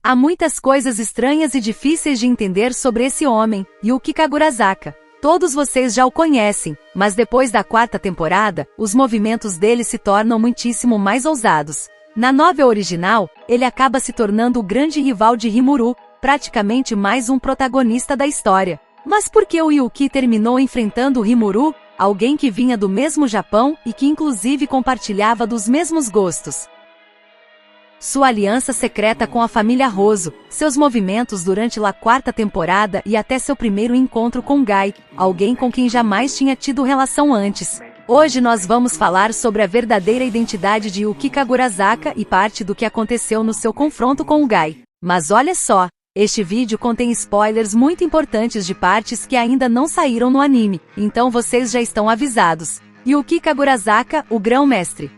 Há muitas coisas estranhas e difíceis de entender sobre esse homem, Yuki Kagurazaka. Todos vocês já o conhecem, mas depois da 4ª temporada, os movimentos dele se tornam muitíssimo mais ousados. Na novel original, ele acaba se tornando o grande rival de Rimuru, praticamente mais um protagonista da história. Mas por que o Yuki terminou enfrentando o Rimuru, alguém que vinha do mesmo Japão e que inclusive compartilhava dos mesmos gostos? Sua aliança secreta com a família Roso, seus movimentos durante a 4ª temporada e até seu primeiro encontro com Gai, alguém com quem jamais tinha tido relação antes. Hoje nós vamos falar sobre a verdadeira identidade de Yuki Kagurazaka e parte do que aconteceu no seu confronto com o Gai. Mas olha só, este vídeo contém spoilers muito importantes de partes que ainda não saíram no anime, então vocês já estão avisados. Yuki Kagurazaka, o grão-mestre.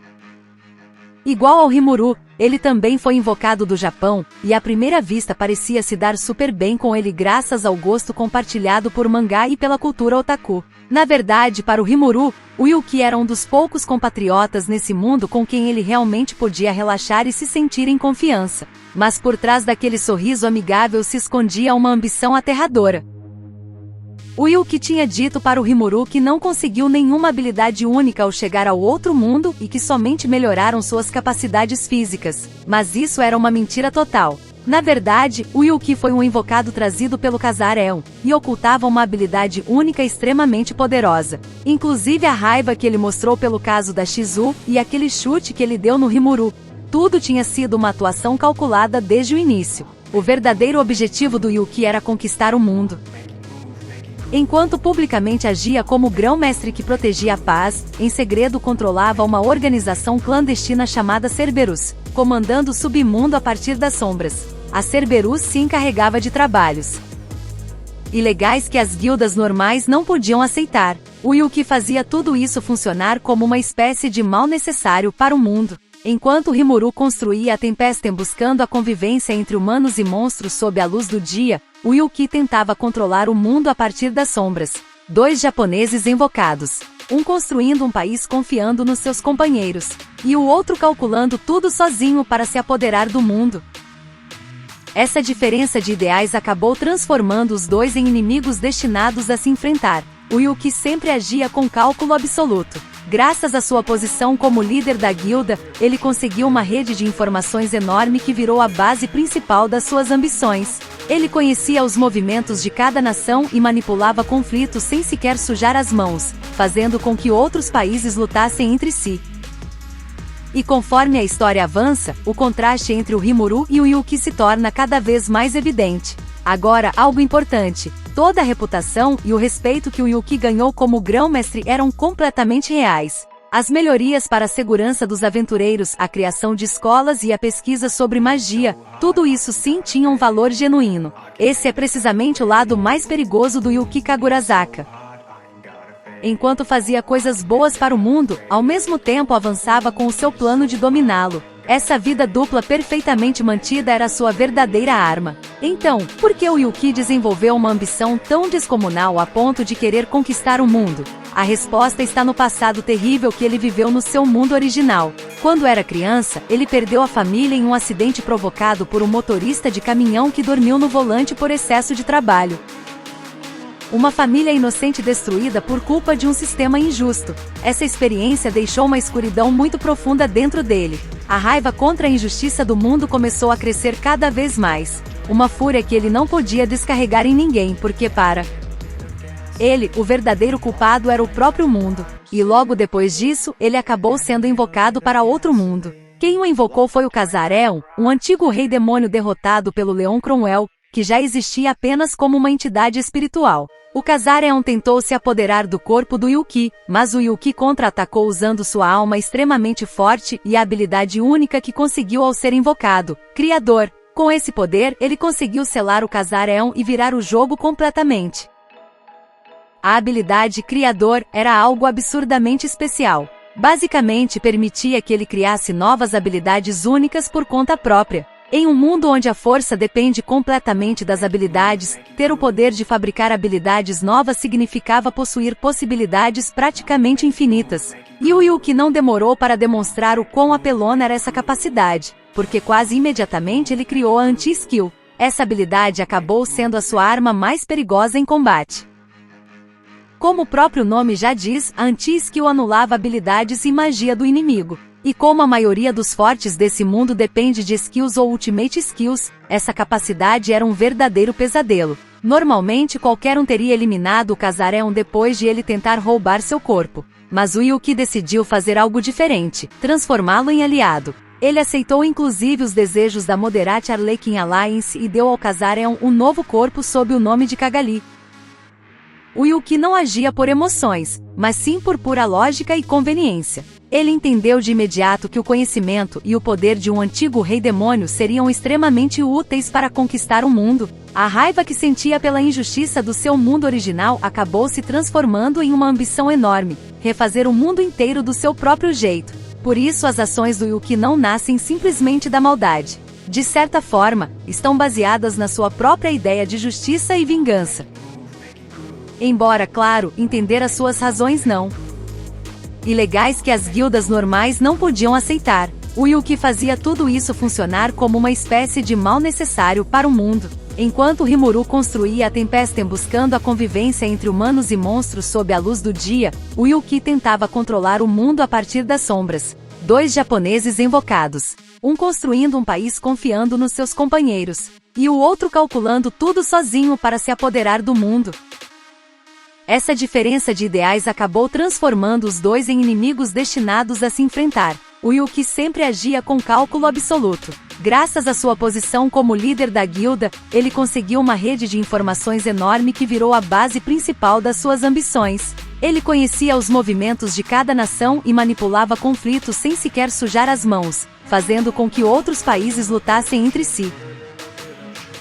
Igual ao Rimuru, ele também foi invocado do Japão, e à primeira vista parecia se dar super bem com ele graças ao gosto compartilhado por mangá e pela cultura otaku. Na verdade, para o Rimuru, o Yuki era um dos poucos compatriotas nesse mundo com quem ele realmente podia relaxar e se sentir em confiança. Mas por trás daquele sorriso amigável se escondia uma ambição aterradora. O Yuki tinha dito para o Rimuru que não conseguiu nenhuma habilidade única ao chegar ao outro mundo e que somente melhoraram suas capacidades físicas. Mas isso era uma mentira total. Na verdade, o Yuki foi um invocado trazido pelo Kazar-eon, e ocultava uma habilidade única extremamente poderosa. Inclusive a raiva que ele mostrou pelo caso da Shizu e aquele chute que ele deu no Rimuru. Tudo tinha sido uma atuação calculada desde o início. O verdadeiro objetivo do Yuki era conquistar o mundo. Enquanto publicamente agia como grão-mestre que protegia a paz, em segredo controlava uma organização clandestina chamada Cerberus, comandando o submundo a partir das sombras. A Cerberus se encarregava de trabalhos ilegais que as guildas normais não podiam aceitar. O Yuki fazia tudo isso funcionar como uma espécie de mal necessário para o mundo. Enquanto Rimuru construía a Tempestem buscando a convivência entre humanos e monstros sob a luz do dia, o Yuki tentava controlar o mundo a partir das sombras. 2 japoneses invocados. Um construindo um país confiando nos seus companheiros, e o outro calculando tudo sozinho para se apoderar do mundo. Essa diferença de ideais acabou transformando os dois em inimigos destinados a se enfrentar. O Yuki sempre agia com cálculo absoluto. Graças à sua posição como líder da guilda, ele conseguiu uma rede de informações enorme que virou a base principal das suas ambições. Ele conhecia os movimentos de cada nação e manipulava conflitos sem sequer sujar as mãos, fazendo com que outros países lutassem entre si. E conforme a história avança, o contraste entre o Rimuru e o Yuki se torna cada vez mais evidente. Agora, algo importante. Toda a reputação e o respeito que o Yuki ganhou como grão-mestre eram completamente reais. As melhorias para a segurança dos aventureiros, a criação de escolas e a pesquisa sobre magia, tudo isso sim tinha um valor genuíno. Esse é precisamente o lado mais perigoso do Yuki Kagurazaka. Enquanto fazia coisas boas para o mundo, ao mesmo tempo avançava com o seu plano de dominá-lo. Essa vida dupla perfeitamente mantida era sua verdadeira arma. Então, por que o Yuki desenvolveu uma ambição tão descomunal a ponto de querer conquistar o mundo? A resposta está no passado terrível que ele viveu no seu mundo original. Quando era criança, ele perdeu a família em um acidente provocado por um motorista de caminhão que dormiu no volante por excesso de trabalho. Uma família inocente destruída por culpa de um sistema injusto. Essa experiência deixou uma escuridão muito profunda dentro dele. A raiva contra a injustiça do mundo começou a crescer cada vez mais. Uma fúria que ele não podia descarregar em ninguém porque para ele, o verdadeiro culpado era o próprio mundo. E logo depois disso, ele acabou sendo invocado para outro mundo. Quem o invocou foi o Kazar-eon, um antigo rei demônio derrotado pelo Leão Cromwell, que já existia apenas como uma entidade espiritual. O Kazar-eon tentou se apoderar do corpo do Yuki, mas o Yuki contra-atacou usando sua alma extremamente forte e a habilidade única que conseguiu ao ser invocado, Criador. Com esse poder, ele conseguiu selar o Kazar-eon e virar o jogo completamente. A habilidade Criador era algo absurdamente especial. Basicamente permitia que ele criasse novas habilidades únicas por conta própria. Em um mundo onde a força depende completamente das habilidades, ter o poder de fabricar habilidades novas significava possuir possibilidades praticamente infinitas. E o Yuki não demorou para demonstrar o quão apelona era essa capacidade. porque quase imediatamente ele criou a Anti-Skill. Essa habilidade acabou sendo a sua arma mais perigosa em combate. Como o próprio nome já diz, a Anti-Skill anulava habilidades e magia do inimigo. E como a maioria dos fortes desse mundo depende de skills ou ultimate skills, essa capacidade era um verdadeiro pesadelo. Normalmente qualquer um teria eliminado o Kazarian depois de ele tentar roubar seu corpo. Mas o Yuki decidiu fazer algo diferente, transformá-lo em aliado. Ele aceitou inclusive os desejos da Moderate Arlequin Alliance e deu ao Kazarian um novo corpo sob o nome de Cagalli. O Yuki não agia por emoções, mas sim por pura lógica e conveniência. Ele entendeu de imediato que o conhecimento e o poder de um antigo rei demônio seriam extremamente úteis para conquistar o mundo. A raiva que sentia pela injustiça do seu mundo original acabou se transformando em uma ambição enorme, refazer o mundo inteiro do seu próprio jeito. Por isso as ações do Yuki não nascem simplesmente da maldade. De certa forma, estão baseadas na sua própria ideia de justiça e vingança. Embora, claro, entender as suas razões não ilegais que as guildas normais não podiam aceitar, o Yuki fazia tudo isso funcionar como uma espécie de mal necessário para o mundo. Enquanto Rimuru construía a Tempestem buscando a convivência entre humanos e monstros sob a luz do dia, o Yuki tentava controlar o mundo a partir das sombras. Dois japoneses invocados, um construindo um país confiando nos seus companheiros, e o outro calculando tudo sozinho para se apoderar do mundo. Essa diferença de ideais acabou transformando os dois em inimigos destinados a se enfrentar. O Yuki sempre agia com cálculo absoluto. Graças à sua posição como líder da guilda, ele conseguiu uma rede de informações enorme que virou a base principal das suas ambições. Ele conhecia os movimentos de cada nação e manipulava conflitos sem sequer sujar as mãos, fazendo com que outros países lutassem entre si.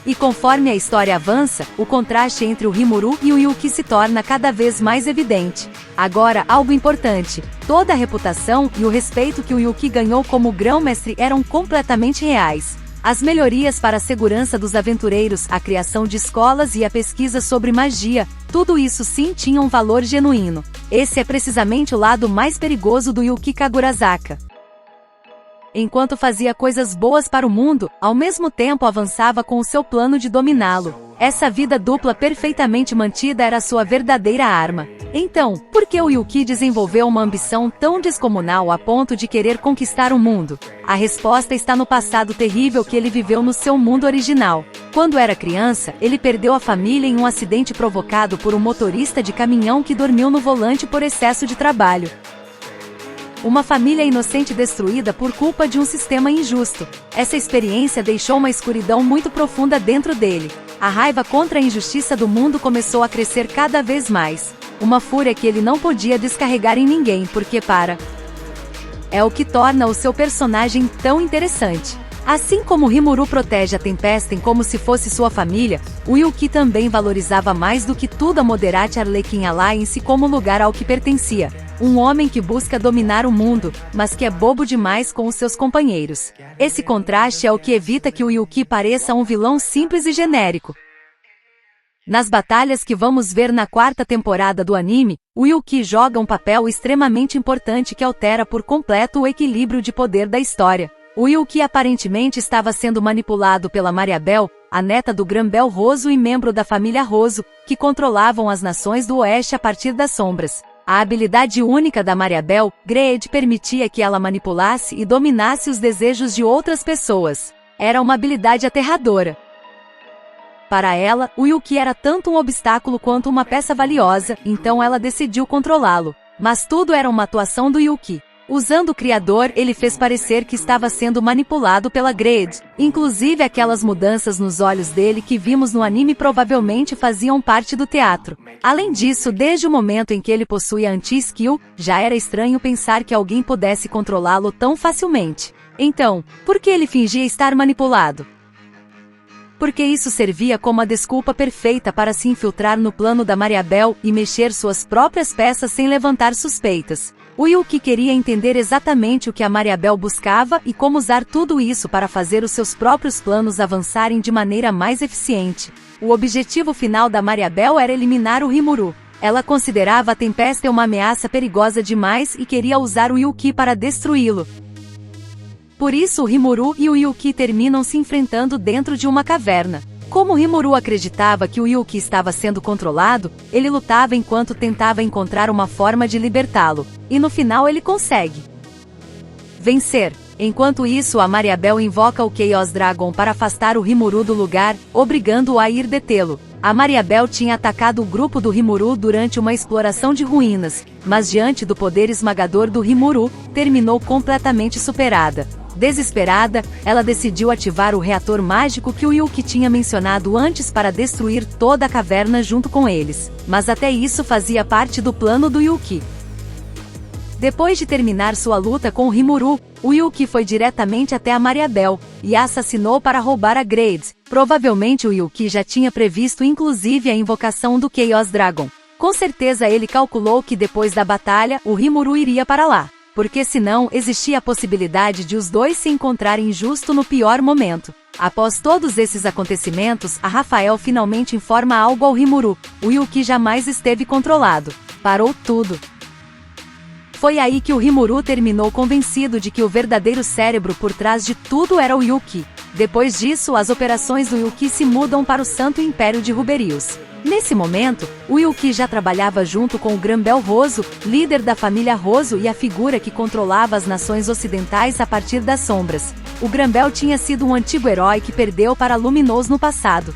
E conforme a história avança, o contraste entre o Rimuru e o Yuki se torna cada vez mais evidente. Agora, algo importante, toda a reputação e o respeito que o Yuki ganhou como grão-mestre eram completamente reais. As melhorias para a segurança dos aventureiros, a criação de escolas e a pesquisa sobre magia, tudo isso sim tinha um valor genuíno. Esse é precisamente o lado mais perigoso do Yuki Kagurazaka. Enquanto fazia coisas boas para o mundo, ao mesmo tempo avançava com o seu plano de dominá-lo. Essa vida dupla perfeitamente mantida era sua verdadeira arma. Então, por que o Yuki desenvolveu uma ambição tão descomunal a ponto de querer conquistar o mundo? A resposta está no passado terrível que ele viveu no seu mundo original. Quando era criança, ele perdeu a família em um acidente provocado por um motorista de caminhão que dormiu no volante por excesso de trabalho. Uma família inocente destruída por culpa de um sistema injusto. Essa experiência deixou uma escuridão muito profunda dentro dele. A raiva contra a injustiça do mundo começou a crescer cada vez mais. Uma fúria que ele não podia descarregar em ninguém porque é o que torna o seu personagem tão interessante. Assim como Rimuru protege a Tempestem como se fosse sua família, o Yuki também valorizava mais do que tudo a Moderate Arlequin Alliance como lugar ao que pertencia. Um homem que busca dominar o mundo, mas que é bobo demais com os seus companheiros. Esse contraste é o que evita que o Yuki pareça um vilão simples e genérico. Nas batalhas que vamos ver na quarta temporada do anime, o Yuki joga um papel extremamente importante que altera por completo o equilíbrio de poder da história. O Yuki aparentemente estava sendo manipulado pela Mariabel, a neta do Grão-Bel Roso e membro da família Roso, que controlavam as nações do Oeste a partir das sombras. A habilidade única da Mariabel, Greed, permitia que ela manipulasse e dominasse os desejos de outras pessoas. Era uma habilidade aterradora. Para ela, o Yuki era tanto um obstáculo quanto uma peça valiosa, então ela decidiu controlá-lo. Mas tudo era uma atuação do Yuki. Usando o Criador, ele fez parecer que estava sendo manipulado pela Greed. Inclusive aquelas mudanças nos olhos dele que vimos no anime provavelmente faziam parte do teatro. Além disso, desde o momento em que ele possui a Anti-Skill, já era estranho pensar que alguém pudesse controlá-lo tão facilmente. Então, por que ele fingia estar manipulado? Porque isso servia como a desculpa perfeita para se infiltrar no plano da Mariabel e mexer suas próprias peças sem levantar suspeitas. O Yuki queria entender exatamente o que a Mariabel buscava e como usar tudo isso para fazer os seus próprios planos avançarem de maneira mais eficiente. O objetivo final da Mariabel era eliminar o Rimuru. Ela considerava a Tempestem uma ameaça perigosa demais e queria usar o Yuki para destruí-lo. Por isso o Rimuru e o Yuki terminam se enfrentando dentro de uma caverna. Como o Rimuru acreditava que o Yuki estava sendo controlado, ele lutava enquanto tentava encontrar uma forma de libertá-lo, e no final ele consegue vencer. Enquanto isso, a Mariabel invoca o Chaos Dragon para afastar o Rimuru do lugar, obrigando-o a ir detê-lo. A Mariabel tinha atacado o grupo do Rimuru durante uma exploração de ruínas, mas diante do poder esmagador do Rimuru, terminou completamente superada. Desesperada, ela decidiu ativar o reator mágico que o Yuki tinha mencionado antes para destruir toda a caverna junto com eles. Mas até isso fazia parte do plano do Yuki. Depois de terminar sua luta com o Rimuru, o Yuki foi diretamente até a Mariabel e a assassinou para roubar a Grades. Provavelmente o Yuki já tinha previsto inclusive a invocação do Chaos Dragon. Com certeza ele calculou que depois da batalha, o Rimuru iria para lá, porque senão existia a possibilidade de os dois se encontrarem justo no pior momento. Após todos esses acontecimentos, a Rafael finalmente informa algo ao Rimuru: o Yuki jamais esteve controlado. Parou tudo. Foi aí que o Rimuru terminou convencido de que o verdadeiro cérebro por trás de tudo era o Yuki. Depois disso, as operações do Yuki se mudam para o Santo Império de Ruberius. Nesse momento, o Yuki já trabalhava junto com o Grambel Roso, líder da família Roso e a figura que controlava as nações ocidentais a partir das sombras. O Grambel tinha sido um antigo herói que perdeu para Luminos no passado.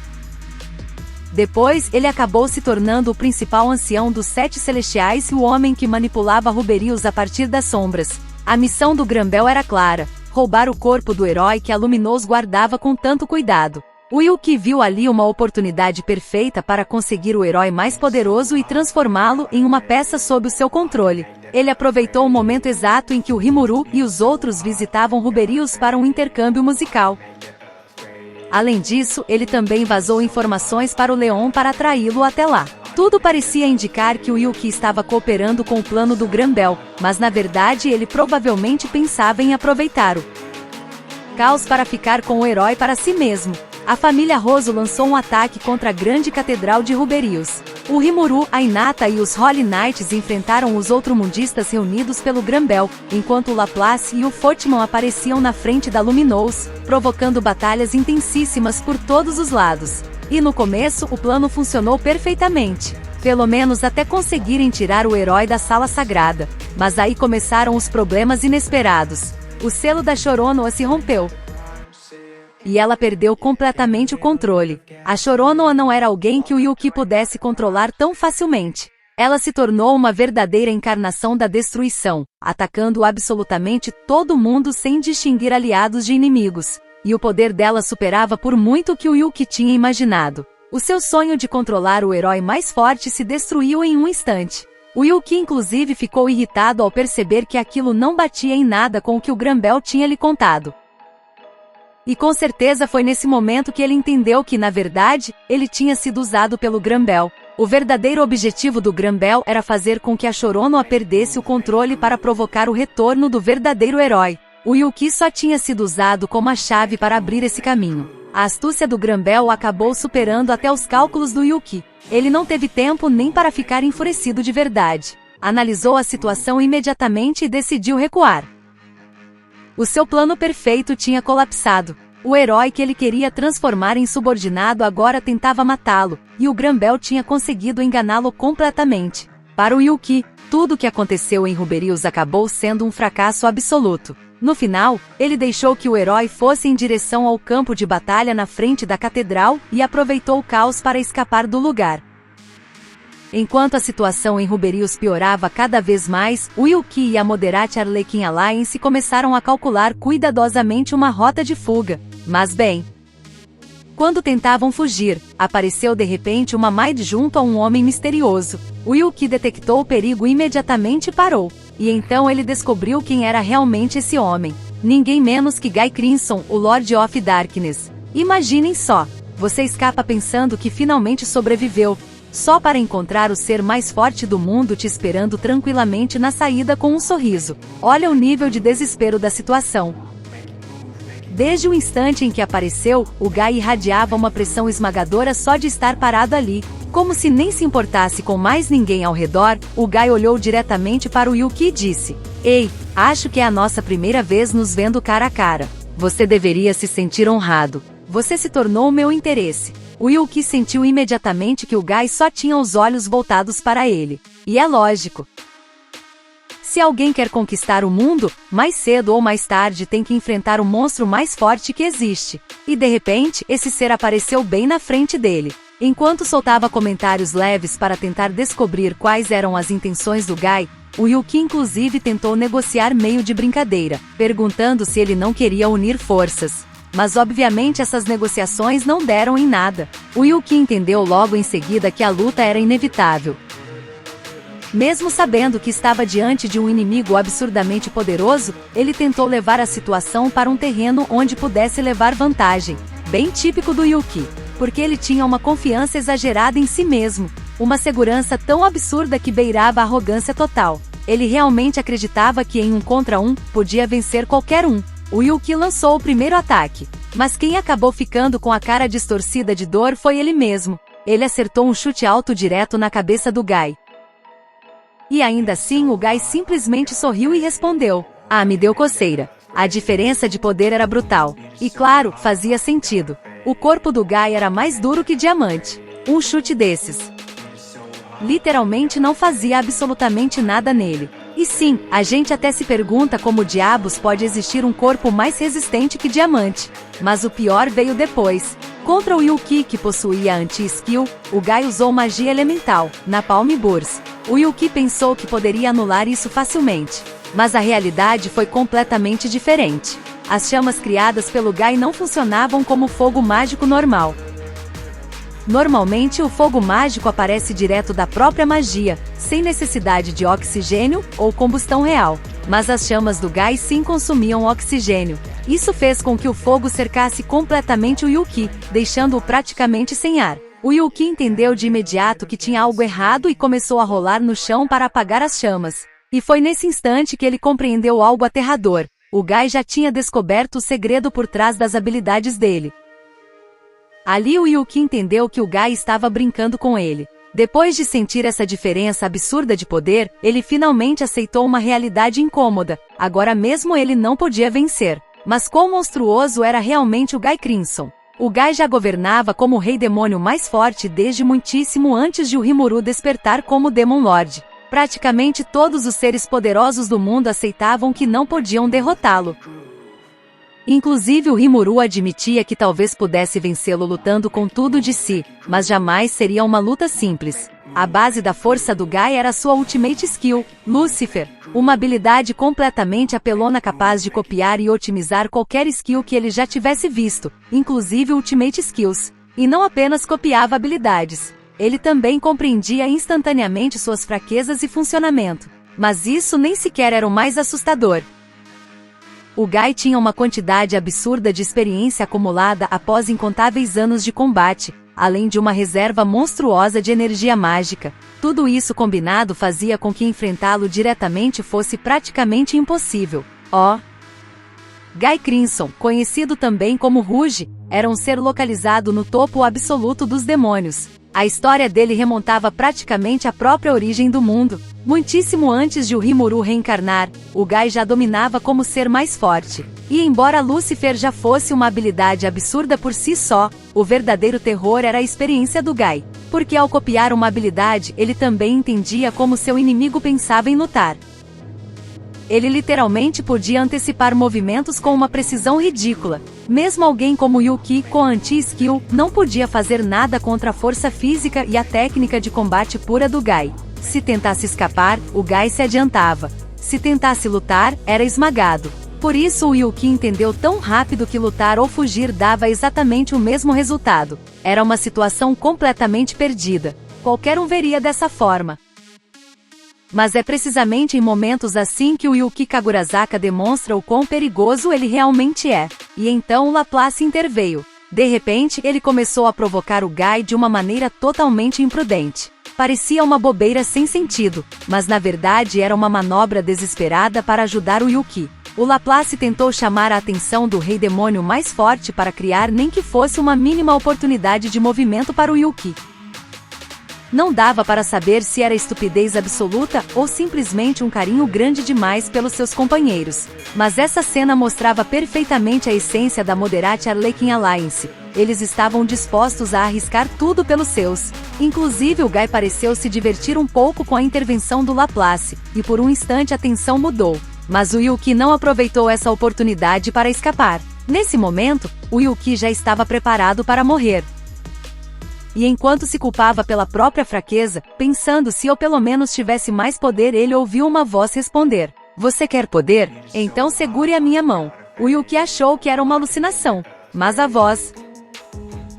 Depois, ele acabou se tornando o principal ancião dos Sete Celestiais e o homem que manipulava Ruberius a partir das sombras. A missão do Grambel era clara: roubar o corpo do herói que a Luminos guardava com tanto cuidado. O Yuki viu ali uma oportunidade perfeita para conseguir o herói mais poderoso e transformá-lo em uma peça sob o seu controle. Ele aproveitou o momento exato em que o Rimuru e os outros visitavam Ruberius para um intercâmbio musical. Além disso, ele também vazou informações para o Leon para atraí-lo até lá. Tudo parecia indicar que o Yuki estava cooperando com o plano do Grambel, mas na verdade ele provavelmente pensava em aproveitar o caos para ficar com o herói para si mesmo. A família Roso lançou um ataque contra a grande catedral de Ruberius. O Rimuru, a Hinata e os Holy Knights enfrentaram os outromundistas reunidos pelo Grambel, enquanto o Laplace e o Fortman apareciam na frente da Luminos, provocando batalhas intensíssimas por todos os lados. E no começo, o plano funcionou perfeitamente. Pelo menos até conseguirem tirar o herói da sala sagrada. Mas aí começaram os problemas inesperados. O selo da Choronoa se rompeu. E ela perdeu completamente o controle. A Choronoa não era alguém que o Yuki pudesse controlar tão facilmente. Ela se tornou uma verdadeira encarnação da destruição, atacando absolutamente todo mundo sem distinguir aliados de inimigos. E o poder dela superava por muito o que o Yuki tinha imaginado. O seu sonho de controlar o herói mais forte se destruiu em um instante. O Yuki inclusive ficou irritado ao perceber que aquilo não batia em nada com o que o Grambel tinha lhe contado. E com certeza foi nesse momento que ele entendeu que, na verdade, ele tinha sido usado pelo Grambel. O verdadeiro objetivo do Grambel era fazer com que a Choronoa perdesse o controle para provocar o retorno do verdadeiro herói. O Yuki só tinha sido usado como a chave para abrir esse caminho. A astúcia do Grambel acabou superando até os cálculos do Yuki. Ele não teve tempo nem para ficar enfurecido de verdade. Analisou a situação imediatamente e decidiu recuar. O seu plano perfeito tinha colapsado. O herói que ele queria transformar em subordinado agora tentava matá-lo, e o Grambel tinha conseguido enganá-lo completamente. Para o Yuki, tudo o que aconteceu em Ruberius acabou sendo um fracasso absoluto. No final, ele deixou que o herói fosse em direção ao campo de batalha na frente da catedral e aproveitou o caos para escapar do lugar. Enquanto a situação em Ruberius piorava cada vez mais, o Yuki e a Moderate Arlequin Alliance começaram a calcular cuidadosamente uma rota de fuga. Mas bem, quando tentavam fugir, apareceu de repente uma Maid junto a um homem misterioso. O Yuki detectou o perigo e imediatamente parou. E então ele descobriu quem era realmente esse homem. Ninguém menos que Guy Crimson, o Lord of Darkness. Imaginem só, você escapa pensando que finalmente sobreviveu, só para encontrar o ser mais forte do mundo te esperando tranquilamente na saída com um sorriso. Olha o nível de desespero da situação. Desde o instante em que apareceu, o Guy irradiava uma pressão esmagadora só de estar parado ali. Como se nem se importasse com mais ninguém ao redor, o Guy olhou diretamente para o Yuki e disse: "Ei, Acho que é a nossa primeira vez nos vendo cara a cara. Você deveria se sentir honrado. Você se tornou o meu interesse. O Yuki sentiu imediatamente que o Guy só tinha os olhos voltados para ele. E é lógico. Se alguém quer conquistar o mundo, mais cedo ou mais tarde tem que enfrentar o monstro mais forte que existe. E de repente, esse ser apareceu bem na frente dele. Enquanto soltava comentários leves para tentar descobrir quais eram as intenções do Guy, o Yuki inclusive tentou negociar meio de brincadeira, perguntando se ele não queria unir forças. Mas obviamente essas negociações não deram em nada. O Yuki entendeu logo em seguida que a luta era inevitável. Mesmo sabendo que estava diante de um inimigo absurdamente poderoso, ele tentou levar a situação para um terreno onde pudesse levar vantagem. Bem típico do Yuki, porque ele tinha uma confiança exagerada em si mesmo, uma segurança tão absurda que beirava a arrogância total. Ele realmente acreditava que em 1 contra 1, podia vencer qualquer um. O Yuki lançou o primeiro ataque, mas quem acabou ficando com a cara distorcida de dor foi ele mesmo. Ele acertou um chute alto direto na cabeça do Guy. E ainda assim o Guy simplesmente sorriu e respondeu: "Ah, me deu coceira." A diferença de poder era brutal. E claro, fazia sentido. O corpo do Guy era mais duro que diamante. Um chute desses literalmente não fazia absolutamente nada nele. E sim, a gente até se pergunta como diabos pode existir um corpo mais resistente que diamante. Mas o pior veio depois. Contra o Yuki, que possuía a anti-skill, o Guy usou magia elemental, Napalm Burst. O Yuki pensou que poderia anular isso facilmente. Mas a realidade foi completamente diferente. As chamas criadas pelo Guy não funcionavam como fogo mágico normal. Normalmente o fogo mágico aparece direto da própria magia, sem necessidade de oxigênio ou combustão real. Mas as chamas do Guy sim consumiam oxigênio. Isso fez com que o fogo cercasse completamente o Yuki, deixando-o praticamente sem ar. O Yuki entendeu de imediato que tinha algo errado e começou a rolar no chão para apagar as chamas. E foi nesse instante que ele compreendeu algo aterrador. O Guy já tinha descoberto o segredo por trás das habilidades dele. Ali o Yuki entendeu que o Guy estava brincando com ele. Depois de sentir essa diferença absurda de poder, ele finalmente aceitou uma realidade incômoda. Agora mesmo ele não podia vencer. Mas quão monstruoso era realmente o Guy Crimson. O Guy já governava como o rei demônio mais forte desde muitíssimo antes de o Rimuru despertar como Demon Lord. Praticamente todos os seres poderosos do mundo aceitavam que não podiam derrotá-lo. Inclusive o Rimuru admitia que talvez pudesse vencê-lo lutando com tudo de si, mas jamais seria uma luta simples. A base da força do Guy era sua Ultimate Skill, Lucifer, uma habilidade completamente apelona capaz de copiar e otimizar qualquer skill que ele já tivesse visto, inclusive Ultimate Skills. E não apenas copiava habilidades. Ele também compreendia instantaneamente suas fraquezas e funcionamento. Mas isso nem sequer era o mais assustador. O Guy tinha uma quantidade absurda de experiência acumulada após incontáveis anos de combate, além de uma reserva monstruosa de energia mágica. Tudo isso combinado fazia com que enfrentá-lo diretamente fosse praticamente impossível. Guy Crimson, conhecido também como Rouge, era um ser localizado no topo absoluto dos demônios. A história dele remontava praticamente à própria origem do mundo. Muitíssimo antes de o Rimuru reencarnar, o Guy já dominava como ser mais forte. E embora Lucifer já fosse uma habilidade absurda por si só, o verdadeiro terror era a experiência do Guy. Porque ao copiar uma habilidade, ele também entendia como seu inimigo pensava em lutar. Ele literalmente podia antecipar movimentos com uma precisão ridícula. Mesmo alguém como Yuki, com anti-skill, não podia fazer nada contra a força física e a técnica de combate pura do Guy. Se tentasse escapar, o Guy se adiantava. Se tentasse lutar, era esmagado. Por isso o Yuki entendeu tão rápido que lutar ou fugir dava exatamente o mesmo resultado. Era uma situação completamente perdida. Qualquer um veria dessa forma. Mas é precisamente em momentos assim que o Yuki Kagurazaka demonstra o quão perigoso ele realmente é. E então o Laplace interveio. De repente, ele começou a provocar o Guy de uma maneira totalmente imprudente. Parecia uma bobeira sem sentido, mas na verdade era uma manobra desesperada para ajudar o Yuki. O Laplace tentou chamar a atenção do Rei Demônio mais forte para criar nem que fosse uma mínima oportunidade de movimento para o Yuki. Não dava para saber se era estupidez absoluta ou simplesmente um carinho grande demais pelos seus companheiros. Mas essa cena mostrava perfeitamente a essência da Moderate Arlequin Alliance. Eles estavam dispostos a arriscar tudo pelos seus. Inclusive o Guy pareceu se divertir um pouco com a intervenção do Laplace, e por um instante a tensão mudou. Mas o Yuki não aproveitou essa oportunidade para escapar. Nesse momento, o Yuki já estava preparado para morrer. E enquanto se culpava pela própria fraqueza, pensando se eu pelo menos tivesse mais poder, ele ouviu uma voz responder: "Você quer poder? Então segure a minha mão." O Yuki achou que era uma alucinação, mas a voz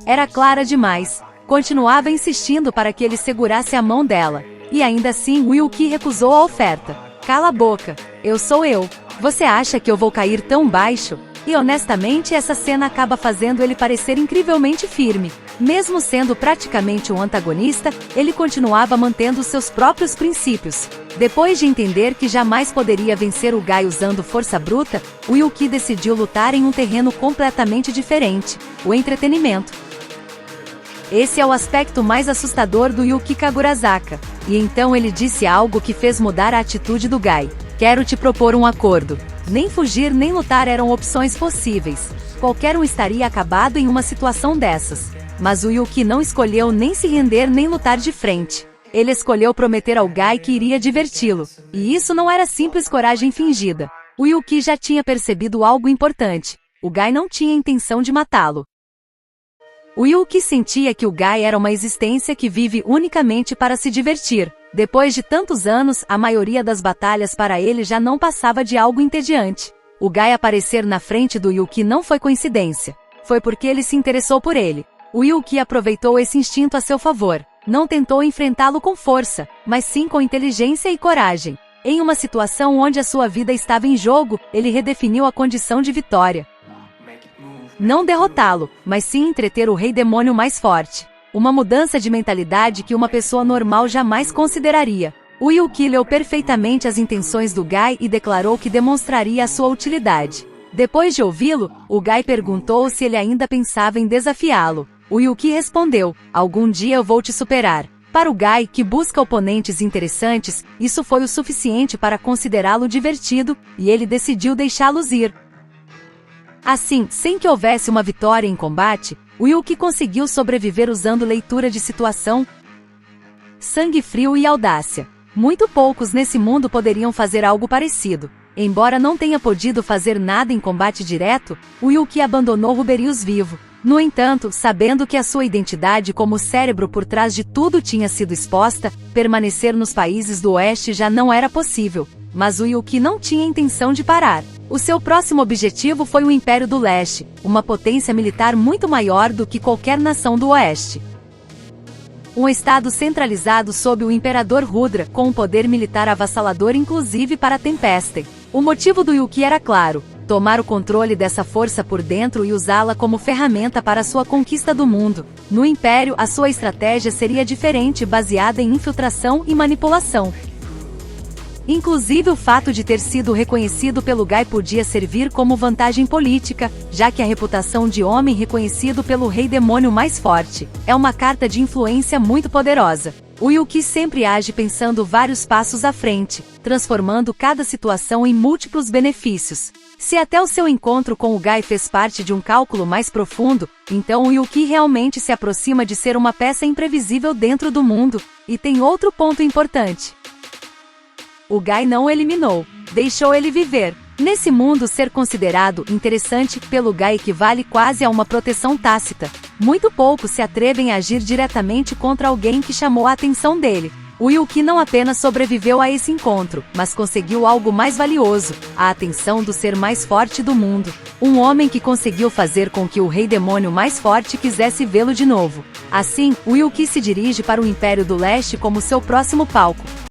era clara demais. Continuava insistindo para que ele segurasse a mão dela. E ainda assim o Yuki recusou a oferta. "Cala a boca. Eu sou eu. Você acha que eu vou cair tão baixo?" E honestamente essa cena acaba fazendo ele parecer incrivelmente firme. Mesmo sendo praticamente um antagonista, ele continuava mantendo seus próprios princípios. Depois de entender que jamais poderia vencer o Guy usando força bruta, o Yuki decidiu lutar em um terreno completamente diferente: o entretenimento. Esse é o aspecto mais assustador do Yuki Kagurazaka. E então ele disse algo que fez mudar a atitude do Guy: "Quero te propor um acordo." Nem fugir nem lutar eram opções possíveis. Qualquer um estaria acabado em uma situação dessas. Mas o Yuki não escolheu nem se render nem lutar de frente. Ele escolheu prometer ao Guy que iria diverti-lo. E isso não era simples coragem fingida. O Yuki já tinha percebido algo importante: o Guy não tinha intenção de matá-lo. O Yuki sentia que o Guy era uma existência que vive unicamente para se divertir. Depois de tantos anos, a maioria das batalhas para ele já não passava de algo entediante. O Guy aparecer na frente do Yuki não foi coincidência. Foi porque ele se interessou por ele. O Yuki aproveitou esse instinto a seu favor. Não tentou enfrentá-lo com força, mas sim com inteligência e coragem. Em uma situação onde a sua vida estava em jogo, ele redefiniu a condição de vitória. Não derrotá-lo, mas sim entreter o rei demônio mais forte. Uma mudança de mentalidade que uma pessoa normal jamais consideraria. O Yuki leu perfeitamente as intenções do Guy e declarou que demonstraria a sua utilidade. Depois de ouvi-lo, o Guy perguntou se ele ainda pensava em desafiá-lo. O Yuki respondeu: "Algum dia eu vou te superar." Para o Guy, que busca oponentes interessantes, isso foi o suficiente para considerá-lo divertido, e ele decidiu deixá-los ir. Assim, sem que houvesse uma vitória em combate, o Yuki conseguiu sobreviver usando leitura de situação, sangue frio e audácia. Muito poucos nesse mundo poderiam fazer algo parecido. Embora não tenha podido fazer nada em combate direto, o Yuki abandonou Ruberius vivo. No entanto, sabendo que a sua identidade como cérebro por trás de tudo tinha sido exposta, permanecer nos países do Oeste já não era possível. Mas o Yuki não tinha intenção de parar. O seu próximo objetivo foi o Império do Leste, uma potência militar muito maior do que qualquer nação do Oeste. Um estado centralizado sob o Imperador Rudra, com um poder militar avassalador inclusive para Tempeste. O motivo do Yuki era claro: tomar o controle dessa força por dentro e usá-la como ferramenta para sua conquista do mundo. No Império, a sua estratégia seria diferente, baseada em infiltração e manipulação. Inclusive o fato de ter sido reconhecido pelo Guy podia servir como vantagem política, já que a reputação de homem reconhecido pelo rei demônio mais forte é uma carta de influência muito poderosa. O Yuki sempre age pensando vários passos à frente, transformando cada situação em múltiplos benefícios. Se até o seu encontro com o Guy fez parte de um cálculo mais profundo, então o Yuki realmente se aproxima de ser uma peça imprevisível dentro do mundo. E tem outro ponto importante: o Guy não o eliminou, deixou ele viver. Nesse mundo, ser considerado interessante pelo Guy equivale quase a uma proteção tácita. Muito poucos se atrevem a agir diretamente contra alguém que chamou a atenção dele. O Yuki não apenas sobreviveu a esse encontro, mas conseguiu algo mais valioso: a atenção do ser mais forte do mundo. Um homem que conseguiu fazer com que o rei demônio mais forte quisesse vê-lo de novo. Assim, o Yuki se dirige para o Império do Leste como seu próximo palco.